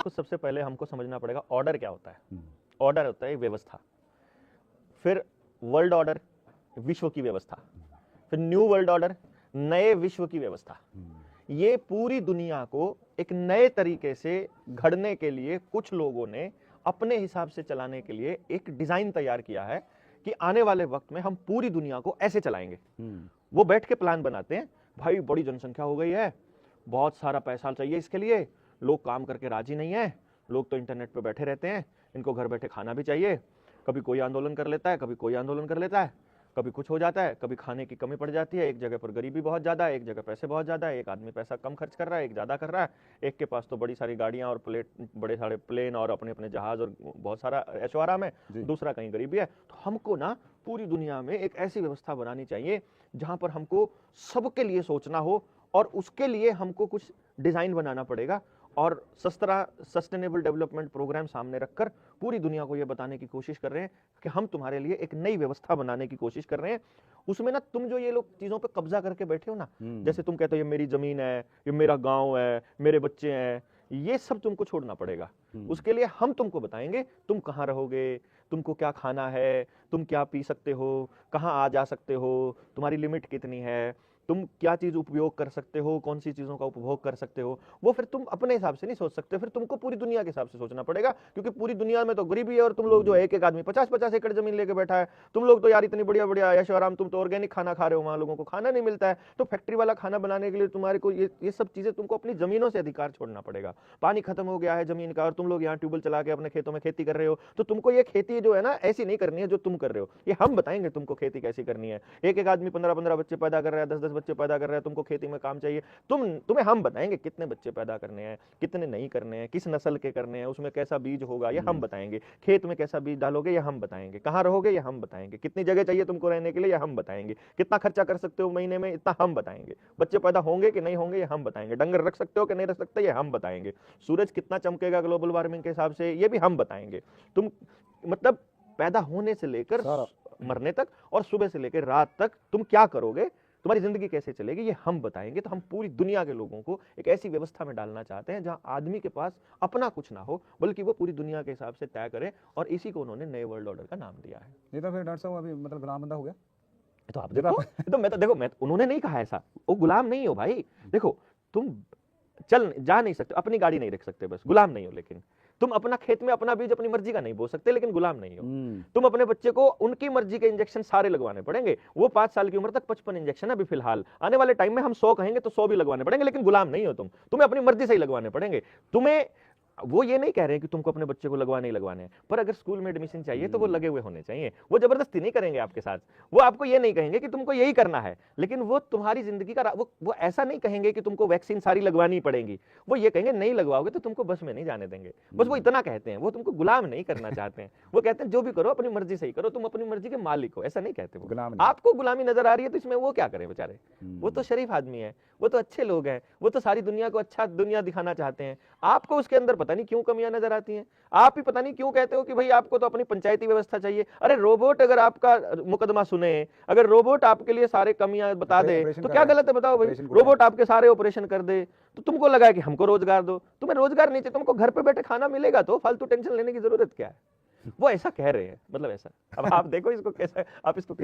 तो सबसे पहले हमको समझना पड़ेगा ऑर्डर क्या होता है। ऑर्डर होता है व्यवस्था, फिर वर्ल्ड ऑर्डर विश्व की व्यवस्था, फिर न्यू वर्ल्ड ऑर्डर नए विश्व की व्यवस्था। ये पूरी दुनिया को एक नए तरीके से घड़ने के लिए कुछ लोगों ने अपने हिसाब से चलाने के लिए एक डिजाइन तैयार किया है कि आने वाले वक्त में हम पूरी दुनिया को ऐसे चलाएंगे। वो बैठ के प्लान बनाते हैं, भाई बड़ी जनसंख्या हो गई है, बहुत सारा पैसा चाहिए इसके लिए, लोग काम करके राजी नहीं है, लोग तो इंटरनेट पे बैठे रहते हैं, इनको घर बैठे खाना भी चाहिए। कभी कोई आंदोलन कर लेता है, कभी कोई आंदोलन कर लेता है, कभी कुछ हो जाता है, कभी खाने की कमी पड़ जाती है, एक जगह पर गरीबी बहुत ज्यादा है, एक जगह पैसे बहुत ज्यादा है, एक आदमी पैसा कम खर्च कर रहा है, एक ज्यादा कर रहा है, एक के पास तो बड़ी सारी गाड़ियां और बड़े सारे प्लेन और अपने अपने जहाज और बहुत सारा ऐशो आराम है, दूसरा कहीं गरीबी है। तो हमको ना पूरी दुनिया में एक ऐसी व्यवस्था बनानी चाहिए जहां पर हमको सबके लिए सोचना हो, और उसके लिए हमको कुछ डिजाइन बनाना पड़ेगा और सस्टेनेबल डेवलपमेंट प्रोग्राम सामने रखकर पूरी दुनिया को यह बताने की कोशिश कर रहे हैं कि हम तुम्हारे लिए एक नई व्यवस्था बनाने की कोशिश कर रहे हैं। उसमें ना तुम जो ये लोग चीजों पे कब्जा करके बैठे हो ना, जैसे तुम कहते हो ये मेरी जमीन है, ये मेरा गांव है, मेरे बच्चे हैं, ये सब तुमको छोड़ना पड़ेगा। उसके लिए हम तुमको बताएंगे तुम कहाँ रहोगे, तुमको क्या खाना है, तुम क्या पी सकते हो, कहाँ आ जा सकते हो, तुम्हारी लिमिट कितनी है, तुम क्या चीज उपयोग कर सकते हो, कौन सी चीजों का उपभोग कर सकते हो। वो फिर तुम अपने हिसाब से नहीं सोच सकते, फिर तुमको पूरी दुनिया के हिसाब से सोचना पड़ेगा, क्योंकि पूरी दुनिया में तो गरीबी है और तुम लोग जो एक एक आदमी 50-50 एकड़ जमीन लेके बैठा है। तुम लोग तो यार इतनी बढ़िया बढ़िया ऐशो आराम, तुम तो ऑर्गेनिक खाना खा रहे हो, वहां लोगों को खाना नहीं मिलता है। तो फैक्ट्री वाला खाना बनाने के लिए तुम्हारे को ये सब चीजें तुमको अपनी जमीनों से अधिकार छोड़ना पड़ेगा। पानी खत्म हो गया है जमीन का और तुम लोग यहाँ ट्यूबवेल चला के अपने खेतों में खेती कर रहे हो, तो तुमको ये खेती जो है ना ऐसी नहीं करनी है जो तुम कर रहे हो। ये हम बताएंगे तुमको खेती कैसी करनी है। एक एक आदमी 15-15 बच्चे पैदा कर रहा है, 10-10 बच्चे पैदा कर रहा है, तुमको खेती में काम चाहिए, तुम्हें हम बताएंगे कितने बच्चे पैदा करने हैं, कितने नहीं करने हैं, किस नस्ल के करने हैं, उसमें कैसा बीज होगा ये हम बताएंगे, खेत में कैसा बीज डालोगे ये हम बताएंगे, कहाँ रहोगे ये हम बताएंगे, कितनी जगह चाहिए तुमको रहने के लिए ये हम बताएंगे, कितना खर्चा कर सकते हो महीने में इतना हम बताएंगे, बच्चे पैदा होंगे कि नहीं होंगे ये हम बताएंगे, डंगर रख सकते हो कि नहीं रख सकते ये हम बताएंगे, सूरज कितना चमकेगा ग्लोबल वार्मिंग के हिसाब से ये भी हम बताएंगे। तुम मतलब पैदा होने से लेकर मरने तक और सुबह से लेकर रात तक तुम क्या करोगे, तुम्हारी जिंदगी कैसे चलेगी, ये हम बताएंगे। तो हम पूरी दुनिया के लोगों को एक ऐसी व्यवस्था में डालना चाहते हैं जहां आदमी के पास अपना कुछ ना हो, बल्कि वो पूरी दुनिया के हिसाब से तय करे, और इसी को उन्होंने नए वर्ल्ड ऑर्डर का नाम दिया है। ये तो फिर डॉक्टर साहब अभी मतलब गुलाम बंदा हो गया। तो आप देखो, तो मैं उन्होंने नहीं कहा ऐसा, वो गुलाम नहीं हो भाई। देखो तुम जा नहीं सकते, अपनी गाड़ी नहीं रख सकते, बस गुलाम नहीं हो। लेकिन तुम अपना खेत में अपना बीज अपनी मर्जी का नहीं बो सकते, लेकिन गुलाम नहीं हो। तुम अपने बच्चे को उनकी मर्जी के इंजेक्शन सारे लगवाने पड़ेंगे। वो 5 साल की उम्र तक 55 इंजेक्शन है अभी फिलहाल, आने वाले टाइम में हम 100 कहेंगे तो 100 भी लगवाने पड़ेंगे, लेकिन गुलाम नहीं हो तुम, तुम्हें अपनी मर्जी से ही लगवाने पड़ेंगे। तुम्हें वो ये नहीं कह रहे हैं कि तुमको अपने बच्चे को लगवाने ही लगवाने हैं, पर अगर स्कूल में एडमिशन चाहिए तो वो लगे हुए होने चाहिए। वो जबरदस्ती नहीं करेंगे आपके साथ, वो आपको ये नहीं कहेंगे कि तुमको यही करना है, लेकिन वो तुम्हारी जिंदगी का वो ऐसा नहीं कहेंगे कि तुमको वैक्सीन सारी लगवानी पड़ेगी। वो ये कहेंगे नहीं लगवाओगे तो तुमको बस में नहीं जाने देंगे, बस वो इतना कहते हैं। वो तुमको गुलाम नहीं करना चाहते हैं, वो कहते हैं जो भी करो अपनी मर्जी से ही करो, तुम अपनी मर्जी के मालिक हो, ऐसा नहीं कहते वो। आपको गुलामी नजर आ रही है तो इसमें वो क्या करें बेचारे, वो तो शरीफ आदमी है, वो तो अच्छे लोग हैं, वो तो सारी दुनिया को अच्छा दुनिया दिखाना चाहते हैं। आपको उसके अंदर पता नहीं क्यों कमियां नजर आती हैं, आप ही पता नहीं क्यों कहते हो कि भाई आपको तो अपनी पंचायती व्यवस्था चाहिए। अरे रोबोट अगर आपका मुकदमा सुने, अगर रोबोट आपके लिए सारे कमियां बता दे तो क्या गलत है बताओ भाई। रोबोट आपके सारे ऑपरेशन कर दे तो तुमको लगा है कि हमको रोजगार दो, तुम्हें रोजगार नहीं चाहिए, तुमको घर पे बैठे खाना मिलेगा तो फालतू टेंशन लेने की जरूरत क्या है। वो ऐसा कह रहे हैं, मतलब ऐसा। अब आप देखो इसको कैसा, आप इसको